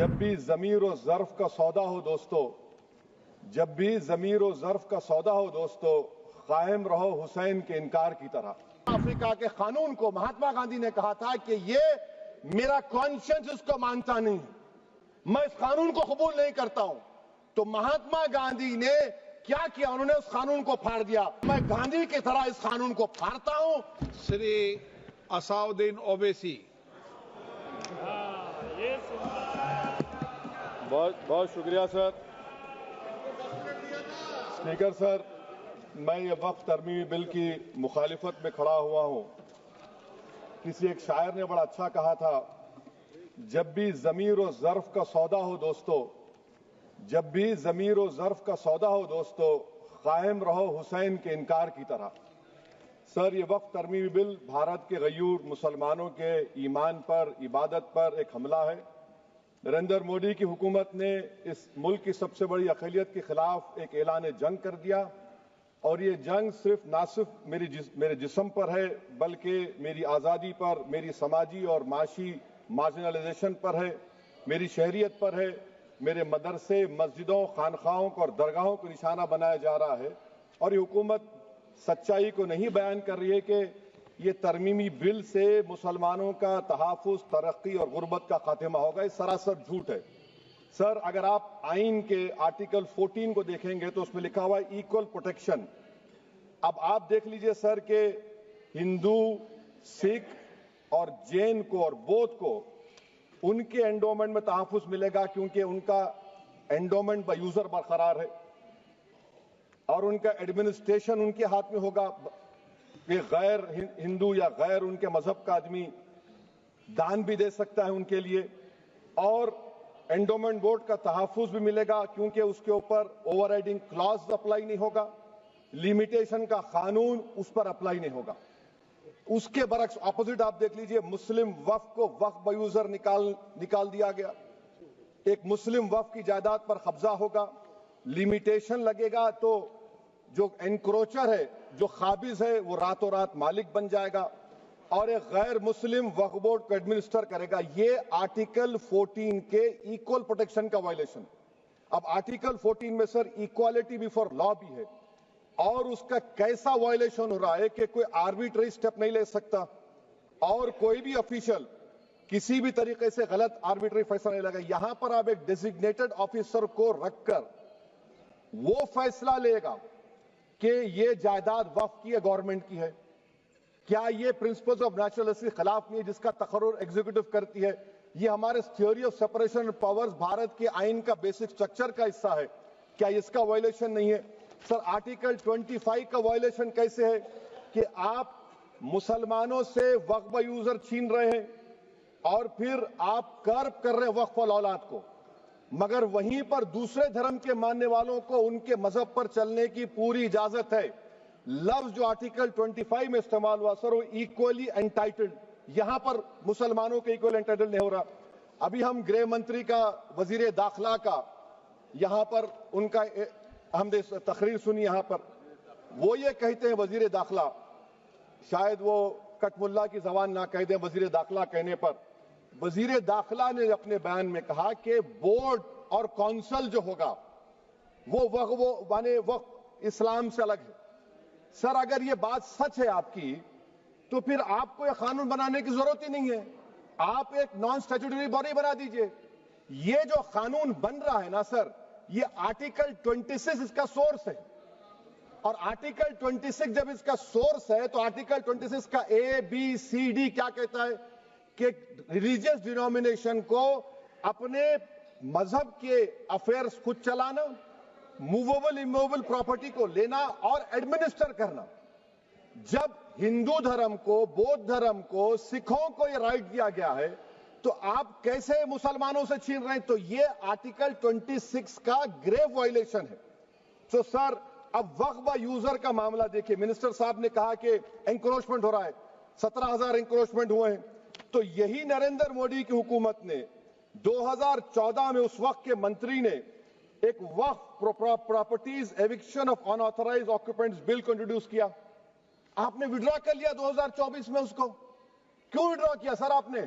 जब भी ज़मीर और ज़र्फ का सौदा हो दोस्तों, जब भी ज़मीर और ज़र्फ का सौदा हो दोस्तों, कायम रहो हुसैन के इनकार की तरह। अफ्रीका के कानून को महात्मा गांधी ने कहा था कि ये मेरा कॉन्शियंस इसको मानता नहीं है, मैं इस कानून को कबूल नहीं करता हूं। तो महात्मा गांधी ने क्या किया, उन्होंने उस कानून को फाड़ दिया। मैं गांधी की तरह इस कानून को फाड़ता हूं। श्री असाउद्दीन ओवैसी। बहुत शुक्रिया सर। स्पीकर सर, मैं ये वक्त तरमीमी बिल की मुखालिफत में खड़ा हुआ हूं। किसी एक शायर ने बड़ा अच्छा कहा था, जब भी ज़मीर और ज़र्फ का सौदा हो दोस्तों, जब भी ज़मीर और ज़र्फ का सौदा हो दोस्तों, कायम रहो हुसैन के इनकार की तरह। सर, ये वक्त तरमीमी बिल भारत के गयूर मुसलमानों के ईमान पर, इबादत पर एक हमला है। नरेंद्र मोदी की हुकूमत ने इस मुल्क की सबसे बड़ी अक़लियत के खिलाफ एक ऐलान जंग कर दिया, और ये जंग ना सिर्फ मेरे जिस्म पर है, बल्कि मेरी आज़ादी पर, मेरी समाजी और माशी मार्जिनलाइजेशन पर है, मेरी शहरियत पर है, मेरे मदरसे, मस्जिदों, खानखाहों और दरगाहों को निशाना बनाया जा रहा है। और ये हुकूमत सच्चाई को नहीं बयान कर रही है कि ये तरमीमी बिल से मुसलमानों का तहफ़्फ़ुज़, तरक्की और गुर्बत का खात्मा होगा। ये सरासर झूठ है। सर, अगर आप आइन के आर्टिकल 14 को देखेंगे तो उसमें लिखा हुआ है इक्वल प्रोटेक्शन। अब आप देख लीजिए सर कि हिंदू, सिख और जैन को और बौद्ध को उनके एंडोमेंट में तहफ़्फ़ुज़ मिलेगा, क्योंकि उनका एंडोमेंट बाय यूजर बरकरार है और उनका एडमिनिस्ट्रेशन उनके हाथ में होगा कि गैर हिंदू या गैर उनके मजहब का आदमी दान भी दे सकता है उनके लिए, और एंडोमेंट बोर्ड का तहफ़्फ़ुज़ भी मिलेगा, क्योंकि उसके ऊपर ओवरराइडिंग क्लॉज अप्लाई नहीं होगा, लिमिटेशन का कानून उस पर अप्लाई नहीं होगा। उसके बरक्स ऑपोजिट आप देख लीजिए, मुस्लिम वक्फ को वक्फ बाय यूजर निकाल दिया गया। एक मुस्लिम वक्फ की जायदाद पर कब्जा होगा, लिमिटेशन लगेगा तो जो एनक्रोचर है, जो खाबिज है, वो रातों रात मालिक बन जाएगा और एक गैर मुस्लिम वक्फ बोर्ड को एडमिनिस्टर करेगा। ये आर्टिकल 14 के इक्वल प्रोटेक्शन का वायलेशन। अब आर्टिकल 14 में सर इक्वालिटी बिफोर लॉ भी है, और उसका कैसा वायलेशन हो रहा है कि कोई आर्बिट्ररी स्टेप नहीं ले सकता और कोई भी ऑफिशियल किसी भी तरीके से गलत आर्बिट्ररी फैसला नहीं लेगा। यहां पर आप एक डेजिग्नेटेड ऑफिसर को रखकर वो फैसला लेगा कि ये जायदाद वक्फ की है, गवर्नमेंट की है। क्या ये प्रिंसिपल्स ऑफ नेचुरलिटी के खिलाफ नहीं है जिसका तकर्रुर एग्जीक्यूटिव करती है? ये हमारे theory of separation of powers, Bharat के आइन का बेसिक स्ट्रक्चर का हिस्सा है। क्या इसका वायलेशन नहीं है? सर, आर्टिकल 25 का वायलेशन कैसे है कि आप मुसलमानों से वक्फ बाय यूजर छीन रहे हैं और फिर आप कर्ब कर रहे हैं वक्फ वाल औलाद को, मगर वहीं पर दूसरे धर्म के मानने वालों को उनके मजहब पर चलने की पूरी इजाजत है। लफ्ज जो आर्टिकल 25 में इस्तेमाल हुआ सर, वो इक्वली एंटाइटल्ड, यहां पर मुसलमानों के इक्वल एंटाइटल्ड नहीं हो रहा। अभी हम गृह मंत्री का, वजीर दाखिला का यहां पर उनका हमने तकरीर सुनी, यहां पर वो ये कहते हैं, वजीर दाखिला, शायद वो कटमुल्ला की जबान ना कह दे, वजीर दाखिला कहने पर वजीर दाखिला ने अपने बयान में कहा कि बोर्ड और काउंसिल जो होगा वो माने वक्फ इस्लाम से अलग है। सर, अगर ये बात सच है आपकी, तो फिर आपको ये कानून बनाने की जरूरत ही नहीं है, आप एक नॉन स्टैट्यूटरी बॉडी बना दीजिए। ये जो कानून बन रहा है ना सर, ये आर्टिकल 26 इसका सोर्स है, और आर्टिकल 26 जब इसका सोर्स है तो आर्टिकल 26 का ABCD क्या कहता है कि रिलीजियस डिनोमिनेशन को अपने मजहब के अफेयर्स खुद चलाना, मूवेबल इमूवेबल प्रॉपर्टी को लेना और एडमिनिस्टर करना। जब हिंदू धर्म को, बौद्ध धर्म को, सिखों को यह राइट दिया गया है, तो आप कैसे मुसलमानों से छीन रहे हैं? तो ये आर्टिकल 26 का ग्रेव वायलेशन है। तो सर, अब वक्फ बाय यूजर का मामला देखिए, मिनिस्टर साहब ने कहा कि एंक्रोचमेंट हो रहा है, 17,000 एंक्रोचमेंट हुए हैं। तो यही नरेंद्र मोदी की हुकूमत ने 2014 में उस वक्त के मंत्री ने एक Waqf properties eviction of unauthorised occupants bill को इंट्रोड्यूस किया। आपने विड्रॉ कर लिया 2024 में उसको। क्यों विड्रॉ किया सर आपने?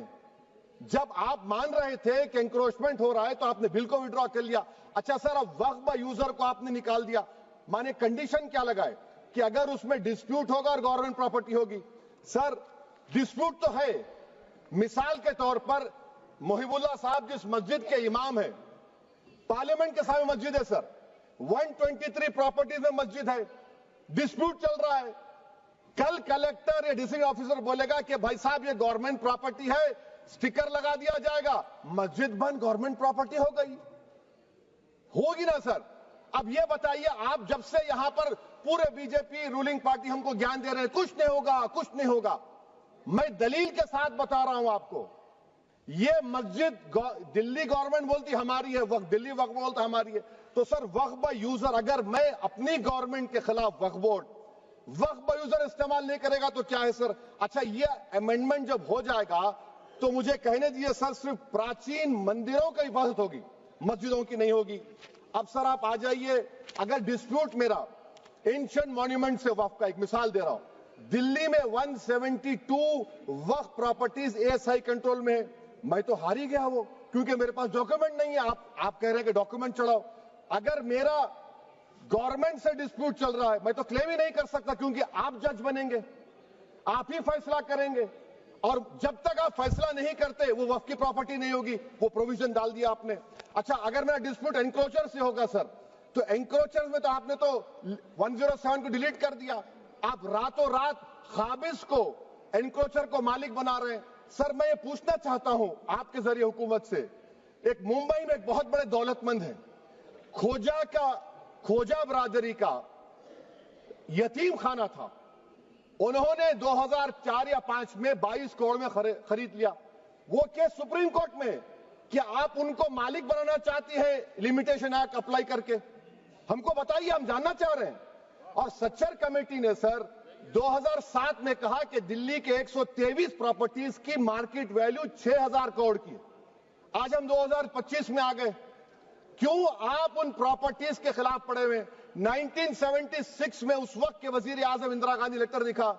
جب آپ مان رہے تھے کہ انکروچمنٹ ہو رہا ہے تو آپ نے بل کو وڈرا کر لیا. اچھا سر, اب وقف با یوزر کو آپ نے نکال دیا. مانے کنڈیشن کیا لگائے کہ اگر اس میں ڈسپیوٹ ہوگا اور گورنمنٹ پراپرٹی ہوگی. سر ڈسپیوٹ تو ہے. مثال کے طور پر محب اللہ صاحب جس مسجد کے امام ہیں, پارلیمنٹ کے سامنے مسجد ہے سر, 123 پراپرٹیز میں مسجد ہے, ڈسپیوٹ چل رہا ہے. کل کلیکٹر یا ڈسٹرکٹ آفیسر بولے گا کہ بھائی صاحب یہ گورنمنٹ پراپرٹی ہے, سٹیکر لگا دیا جائے گا, مسجد بند, گورنمنٹ پراپرٹی ہو گئی. ہوگی نا سر؟ اب یہ بتائیے, آپ جب سے یہاں پر پورے بی جے پی رولنگ پارٹی ہم کو گیان دے رہے ہیں کچھ نہیں ہوگا, کچھ نہیں ہوگا. میں دلیل کے ساتھ بتا رہا ہوں آپ کو, یہ مسجد دلی گورنمنٹ بولتی ہماری ہے, وقف دلی وقف بولتا ہماری ہے. تو سر وقف با یوزر, اگر میں اپنی گورنمنٹ کے خلاف وقف بورڈ وقف با یوزر استعمال نہیں کرے گا تو کیا ہے سر؟ اچھا یہ امینڈمنٹ جب ہو جائے گا تو مجھے کہنے دیجیے سر, صرف پراچین مندروں کی حفاظت ہوگی, مسجدوں کی نہیں ہوگی. اب سر آپ آ جائیے, اگر ڈسپیوٹ میرا اینشنٹ مانیومنٹ سے وقف کا, ایک مثال دے رہا ہوں, دلی میں 172 وقف پراپرٹیز ASI کنٹرول میں ہے. میں تو ہار ہی گیا وہ, کیونکہ میرے پاس ڈاکیومنٹ نہیں ہے. آپ کہہ رہے ہیں کہ ڈاکیومنٹ چڑھاؤ. اگر میرا گورنمنٹ سے ڈسپیوٹ چل رہا ہے میں تو کلیم ہی نہیں کر سکتا, کیونکہ آپ جج بنیں گے, آپ ہی فیصلہ کریں گے, اور جب تک آپ فیصلہ نہیں کرتے وہ وقف کی پراپرٹی نہیں ہوگی. وہ پروویژن ڈال دیا آپ نے. اچھا اگر میرا ڈسپیوٹ انکروچر سے ہوگا سر, تو انکروچر میں تو آپ نے تو 107 کو ڈیلیٹ کر دیا. آپ راتوں رات قابض کو, انکروچر کو مالک بنا رہے ہیں. سر میں یہ پوچھنا چاہتا ہوں آپ کے ذریعے حکومت سے, ایک ممبئی میں ایک بہت بڑے دولت مند ہیں, کھوجا برادری کا یتیم خانہ تھا, انہوں نے 2004 یا 2005 میں 22 کروڑ میں خرید لیا. وہ کیس سپریم کورٹ میں کہ آپ ان کو مالک بنانا چاہتی ہے لمیٹیشن ایکٹ اپلائی کر کے, ہم کو بتائیے, ہم جاننا چاہ رہے ہیں. اور سچر کمیٹی نے سر 2007 میں کہا کہ دلی کے 123 پراپرٹیز کی مارکیٹ ویلیو 6000 کروڑ کی. آج ہم 2025 میں آ گئے, کیوں آپ ان پراپرٹیز کے خلاف پڑے ہوئے؟ 1976 میں اس وقت کے وزیر اعظم اندرا گاندھی لیٹر لکھا,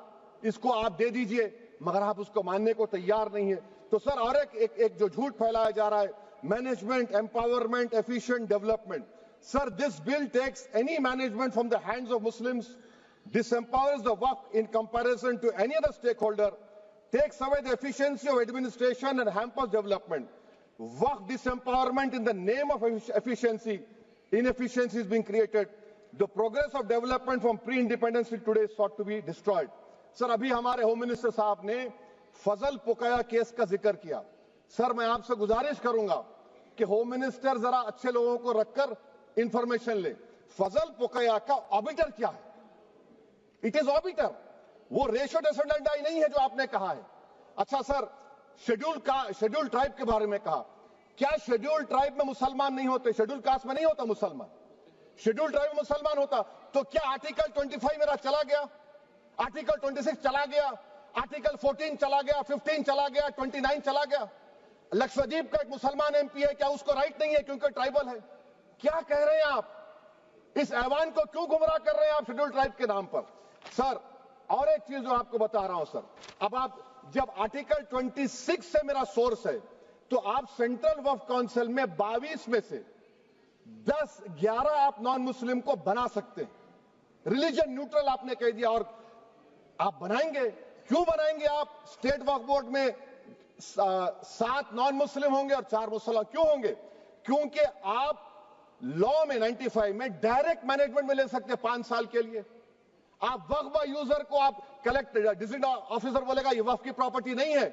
اس کو آپ دے دیجئے, مگر آپ اس کو ماننے کو تیار نہیں ہے. تو سر اور ایک جو جھوٹ پھیلایا جا رہا ہے, management empowerment efficient development. Sir this bill takes any management from the hands of Muslims, disempowers the waqf in comparison to any other stakeholder, takes away the efficiency of administration and hampers development. Waqf disempowerment in the name of efficiency, inefficiency is being created. The progress of development from pre-independence till today is sought to be destroyed. Sir, ابھی ہمارے home minister صاحب نے فضل پوکیا case کا ذکر کیا. سر میں آپ سے گزارش کروں گا کہ ہوم منسٹر ذرا اچھے لوگوں کو رکھ کر انفارمیشن لے. فضل پوکیا کا آبیٹر کیا ہے؟ اٹ از آبیٹر, وہ ریشو ڈیسنڈنٹ نہیں ہے جو آپ نے کہا ہے. اچھا سر, شیڈول ٹرائب کے بارے میں کہا, کیا شیڈول ٹرائب میں مسلمان نہیں ہوتے؟ شیڈول کاسٹ میں نہیں ہوتا مسلمان, شیڈول ٹرائب میں مسلمان ہوتا. تو کیا آرٹیکل 25 میرا چلا گیا, آرٹیکل 26 چلا گیا, آرٹیکل 14 چلا گیا, 15 چلا گیا, 29 چلا گیا؟ لکشدیپ کا ایک مسلمان ایم پی ہے, کیا اس کو رائٹ نہیں ہے کیونکہ ٹرائبل ہے؟ کیا کہہ رہے ہیں آپ؟ اس ایوان کو کیوں گمراہ کر رہے ہیں آپ شیڈول ٹرائب کے نام پر؟ سر اور ایک چیز جو آپ کو بتا رہا ہوں سر, اب آپ جب آرٹیکل 26 سے میرا سورس ہے تو آپ سینٹرل وقف کونسل میں 22 میں سے 11 آپ نان مسلم کو بنا سکتے ہیں. ریلیجن نیوٹرل آپ نے کہہ دیا, اور آپ بنائیں گے. کیوں بنائیں گے آپ؟ اسٹیٹ وقف بورڈ میں 7 نان مسلم ہوں گے اور 4 مسلمان. کیوں ہوں گے؟ کیونکہ آپ لا میں 95 میں ڈائریکٹ مینجمنٹ میں لے سکتے 5 سال کے لیے. آپ وقف با یوزر کو آپ کلیکٹر ڈسٹرکٹ آفیسر بولے گا یہ وقف کی پراپرٹی نہیں ہے,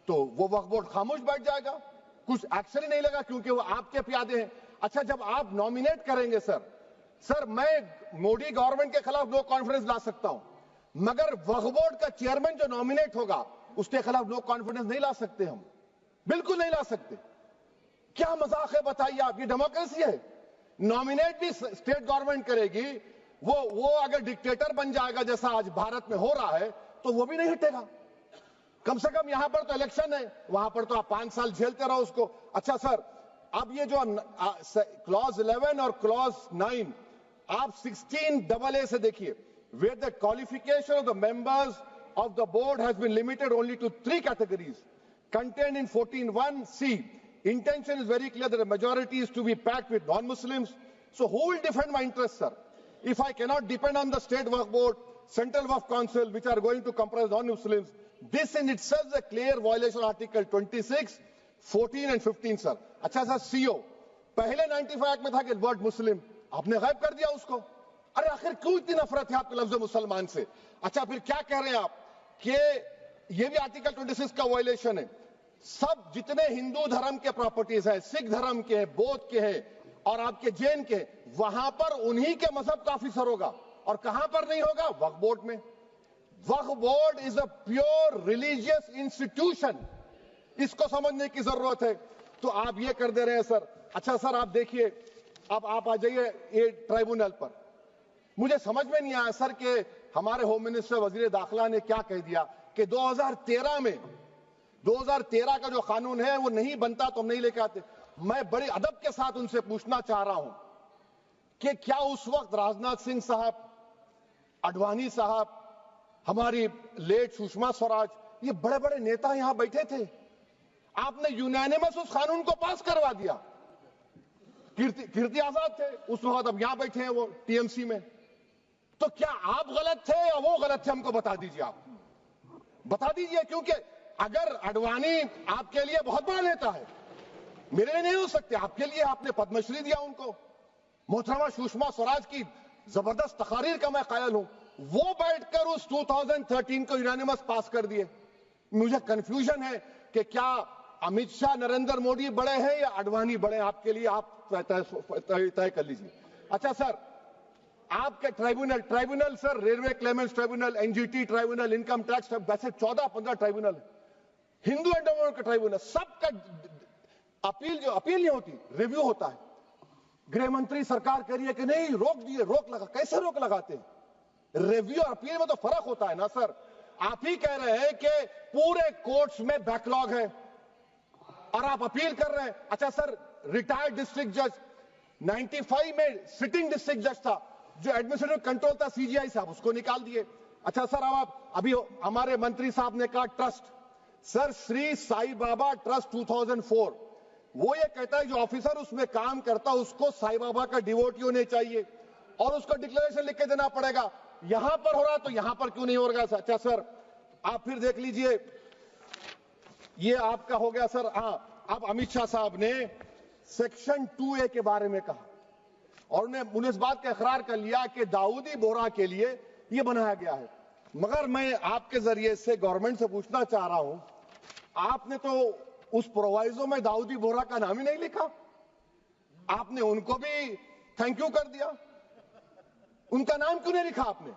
تو وہ وقف بورڈ خاموش بیٹھ جائے گا, کچھ ایکشن ہی نہیں لگا, کیونکہ وہ آپ کے پیادے ہیں. اچھا جب آپ نامینیٹ کریں گے سر میں مودی گورنمنٹ کے خلاف نو کانفیڈنس لا سکتا ہوں, مگر وقف بورڈ کا چیئرمین جو نامینیٹ ہوگا اس کے خلاف نو کانفیڈنس نہیں لا سکتے, ہم بالکل نہیں لا سکتے. کیا مذاق ہے بتائیے آپ؟ یہ ڈیموکریسی ہے. نامینیٹ بھی اسٹیٹ گورنمنٹ کرے گی, وہ اگر ڈکٹیٹر بن جائے گا جیسا آج بھارت میں ہو رہا ہے تو وہ بھی نہیں ہٹے گا. کم سے کم یہاں پر تو الیکشن ہے, وہاں پر تو آپ 5 سال جھیلتے رہو اس کو. اچھا سر, اب یہ جو کلوز 11 اور کلوز 9 آپ 16AA سے دیکھیے, where the qualification of the members of the board has been limited only to 3 categories. contained in 14(1)(c). Intention is very clear that the majority is to be packed with non-Muslims. So who will defend my interests, sir? If I cannot depend on the State Waqf Board, Central Waqf Council, which are going to comprise non-Muslims, this in itself is a clear violation of Article 26, 14 and 15, sir. अच्छा sir, CO, पहले 95 act में था कि word मुस्लिम, आपने गायब कर दिया उसको. अरे आखिर क्यों इतनी नफरत है आपके लफ्ज मुसलमान से? अच्छा फिर क्या कह रहे हैं आप कि ये भी आर्टिकल 26 का वायलेशन है. सब जितने हिंदू धर्म के प्रॉपर्टीज हैं, सिख धर्म के हैं, बौद्ध के हैं और आपके जैन के, वहां पर उन्हीं के मजहब का ऑफिसर होगा. और कहां पर नहीं होगा? वक्फ बोर्ड में. Waqf board is a pure religious institution. इसको समझने की जरूरत है. तो आप ये कर दे रहे हैं सर. अच्छा सर, आप देखिए, अब आप आ जाइए ये ट्राइब्यूनल पर. मुझे समझ में नहीं आया सर कि हमारे होम मिनिस्टर वजीर दाखिला ने क्या कह दिया कि 2013 का जो कानून है वो नहीं बनता तो हम नहीं लेके आते. मैं बड़े अदब के साथ उनसे पूछना चाह रहा हूं कि क्या उस वक्त राजनाथ सिंह साहब, अडवाणी साहब, हमारी लेट सुषमा स्वराज, ये बड़े बड़े नेता यहां बैठे थे? आपने यूनानिमस उस कानून को पास करवा दिया. कीर्ति आजाद थे उस वक्त, अब यहां बैठे हैं वो टीएमसी में. तो क्या आप गलत थे या वो गलत थे? हमको बता दीजिए. आप बता दीजिए, क्योंकि अगर अडवाणी आपके लिए बहुत बड़ा नेता है, मेरे लिए नहीं हो सकते, आपके लिए आपने पद्मश्री दिया उनको. मोहतरमा सुषमा स्वराज की जबरदस्त तकारीर का मैं कायल हूं. वो बैठकर उस 2013 को यूनानिमस पास कर दिए. मुझे कंफ्यूजन है कि क्या अमित शाह, नरेंद्र मोदी बड़े हैं या अडवाणी बड़े हैं? आपके लिए आप तय कर लीजिए. अच्छा सर, आपके tribunal sir, railway Clements tribunal, NGT tribunal, income tax, वैसे 14-15 ट्राइब्यूनल है. हिंदू एंडोमेंट का ट्राइब्यूनल, सबका अपील नहीं होती, रिव्यू होता है. गृह मंत्री सरकार कह रही है कि नहीं, रोक दिए, रोक लगा. कैसे रोक लगाते हैं? रिव्यू और अपील में तो फर्क होता है ना सर. आप ही कह रहे हैं कि पूरे कोर्ट्स में बैकलॉग है और आप अपील कर रहे हैं. अच्छा सर, रिटायर्ड डिस्ट्रिक्ट जज 95 में सिटिंग डिस्ट्रिक्ट जज था, जो एडमिनिस्ट्रेटिव कंट्रोल था सीजीआई साहब, उसको निकाल दिए. अच्छा सर, अब आप अभी हमारे मंत्री साहब ने कहा trust, sir Shri Sai Baba trust 2004, वो ये कहता है जो ऑफिसर उसमें काम करता उसको साई बाबा का डिवोटी होने चाहिए और उसको डिक्लेरेशन लिख के देना पड़ेगा. यहां पर हो रहा तो यहां पर क्यों नहीं हो रहा? अच्छा सर, आप फिर देख लीजिए, ये आपका हो गया सर. हाँ, अब अमित शाह साहब ने सेक्शन 2A के बारे में कहा और उन्हें इस बात का इकरार कर लिया कि दाऊदी बोहरा के लिए ये बनाया गया है. मगर मैं आपके जरिए से गवर्नमेंट से पूछना चाह रहा हूं, आपने तो उस प्रोवाइजो में दाऊदी बोहरा का नाम ही नहीं लिखा. आपने उनको भी थैंक यू कर दिया, उनका नाम क्यों नहीं लिखा आपने?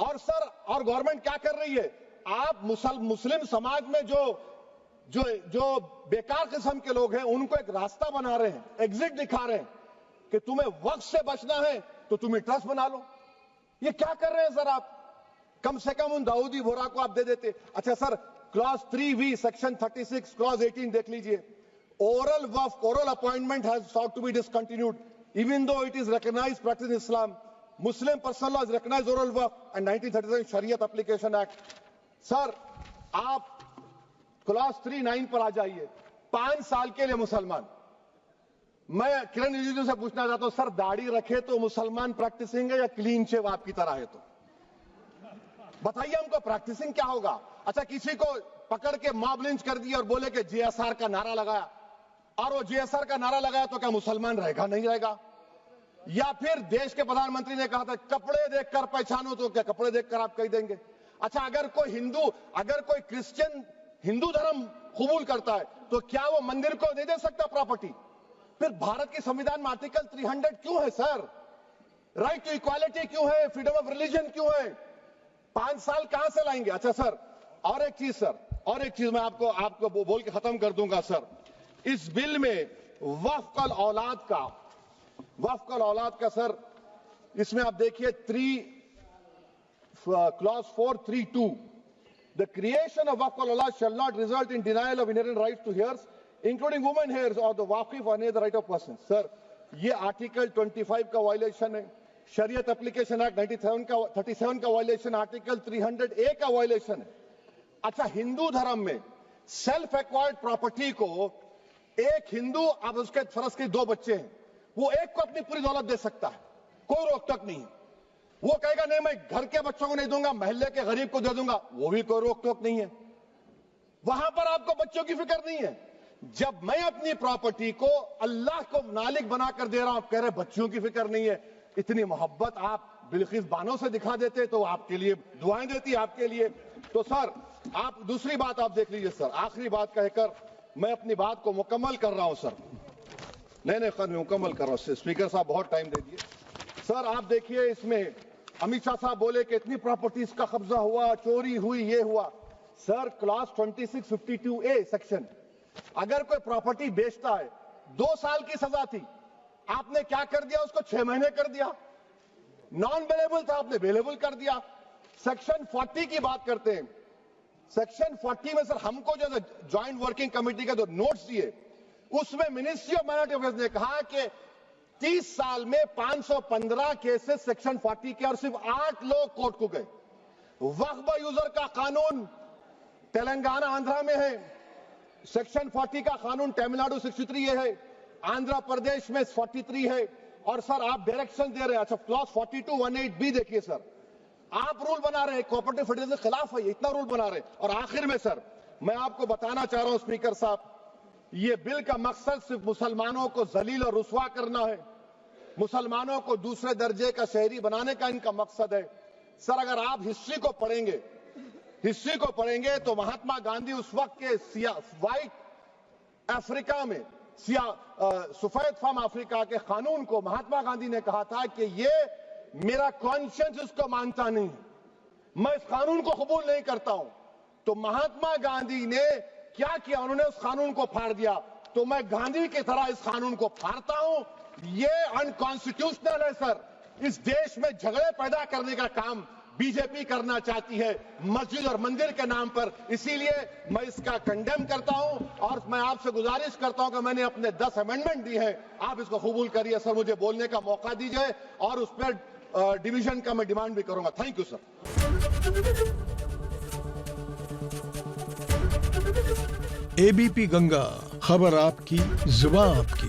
और सर, और गवर्नमेंट क्या कर रही है? आप मुस्लिम समाज में जो बेकार किस्म के लोग हैं उनको एक रास्ता बना रहे हैं, एग्जिट दिखा रहे हैं कि तुम्हें वक्त से बचना है तो तुम्हें ट्रस्ट बना लो. ये क्या कर रहे हैं सर आप? कम से कम उन दाऊदी बोहरा को आप दे देते. अच्छा sir, clause 3V section 36 clause 18 देख लीजिए. Oral appointment has sought to be discontinued even though it is recognized practice in Islam. Muslim personal law is recognized oral waqf and 1937 Shariat Application Act. Sir, आप clause 39 पर आ जाइए. 5 साल के लिए मुसलमान. मैं किरण रिजिजू से पूछना चाहता हूं, सर दाढ़ी रखे तो मुसलमान प्रैक्टिसिंग है या क्लीन शेव आपकी तरह है? तो बताइए हमको, प्रैक्टिसिंग क्या होगा? अच्छा, किसी को पकड़ के मॉब लिंच कर दिया और बोले कि JSR का नारा लगाया, और वो JSR का नारा लगाया तो क्या मुसलमान रहेगा? नहीं रहेगा. या फिर देश के प्रधानमंत्री ने कहा था कपड़े देखकर पहचानो, तो क्या कपड़े देखकर आप कह देंगे? अच्छा, अगर कोई क्रिश्चियन हिंदू धर्म कबूल करता है तो क्या वो मंदिर को नहीं दे सकता प्रॉपर्टी? फिर भारत के संविधान में आर्टिकल 300 क्यों है सर? राइट टू इक्वालिटी क्यों है? फ्रीडम ऑफ रिलीजन क्यों है? 5 साल कहां से लाएंगे? अच्छा सर, और एक चीज सर, और एक चीज मैं आपको बोल के खत्म कर दूंगा सर. इस बिल में वक्फ औलाद का सर, इसमें आप देखिए clause 432, the creation of waqf al-awlad shall not result in denial of inherent rights to heirs, including women heirs or the waqif or any other right of person. Sir, ये article 25 का violation है, शरीयत application act 37 का violation, article 300A का violation है. अच्छा, हिंदू धर्म में सेल्फ एक्वायर्ड प्रॉपर्टी को एक हिंदू, अब उसके फर्ज के 2 बच्चे हैं, वो एक को अपनी पूरी दौलत दे सकता है, कोई रोक टोक नहीं। वो कहेगा नहीं मैं घर के बच्चों को नहीं दूंगा, मोहल्ले के गरीब को दे दूंगा, वो भी कोई रोक टोक नहीं है। वहां पर आपको बच्चों की फिक्र नहीं है। जब मैं अपनी प्रॉपर्टी को अल्लाह को मालिक बनाकर दे रहा हूं, आप कह रहे बच्चों की फिक्र नहीं है। इतनी मोहब्बत आप बिल्किस बानो से दिखा देते तो आपके लिए दुआएं देती आपके लिए। तो सर आप दूसरी बात आप देख लीजिए सर, आखिरी बात कहकर मैं अपनी बात को मुकम्मल कर रहा हूं सर। नहीं मुकम्मल कर रहा हूं। स्पीकर साहब बहुत टाइम दे दिए। सर आप देखिए, इसमें अमित शाह साहब बोले कि इतनी प्रॉपर्टीज का कब्जा हुआ, चोरी हुई, ये हुआ। सर क्लास 2652A सेक्शन, अगर कोई प्रॉपर्टी बेचता है 2 साल की सजा थी, आपने क्या कर दिया, उसको 6 महीने कर दिया। नॉन बेलेबल था, आपने बेलेबल कर दिया। सेक्शन 40 की बात करते हैं। सेक्शन 40 में सर हमको जो ज्वाइंट वर्किंग कमेटी का जो नोट्स दिए, उसमें मिनिस्ट्री ऑफ माइनॉरिटी अफेयर्स ने कहा कि 30 साल में 515 केसेस सेक्शन 40 के, और सिर्फ 8 लोग कोर्ट को गए। वक्फ यूजर का कानून तेलंगाना आंध्रा में है, सेक्शन 40 का कानून तमिलनाडु 63 है, आंध्र प्रदेश में 43 है। और सर आप डायरेक्शन दे रहे हैं, अच्छा क्लॉज 4218B देखिए सर, आप रूल बना रहे हैं, कोऑपरेटिव फेडरलिज्म के खिलाफ है, इतना रूल बना रहे हैं। और आखिर में सर मैं आपको बताना चाह रहा हूं स्पीकर साहब, ये बिल का मकसद सिर्फ मुसलमानों को जलील और रुस्वा करना है, मुसलमानों को दूसरे दर्जे का शहरी बनाने का इनका मकसद है। सर अगर आप हिस्ट्री को पढ़ेंगे तो महात्मा गांधी उस वक्त के व्हाइट अफ्रीका में, सफेद फार्म अफ्रीका के कानून को महात्मा गांधी ने कहा था कि ये मेरा कॉन्शियंस इसको मानता नहीं, मैं इस कानून को कबूल नहीं करता हूं। तो महात्मा गांधी ने क्या किया, उन्होंने उस कानून को फाड़ दिया। तो मैं गांधी की तरह इस कानून को फाड़ता हूं। ये अनकॉन्स्टिट्यूशनल है सर। इस देश में झगड़े पैदा करने का काम बीजेपी करना चाहती है मस्जिद और मंदिर के नाम पर, इसीलिए मैं इसका कंडेम करता हूं। और मैं आपसे गुजारिश करता हूं कि मैंने अपने 10 अमेंडमेंट दी हैं, आप इसको कबूल करिए सर, मुझे बोलने का मौका दीजिए और उस पर डिवीजन का मैं डिमांड भी करूंगा। Thank you sir. ABP Ganga, खबर आपकी, जुबान आपकी।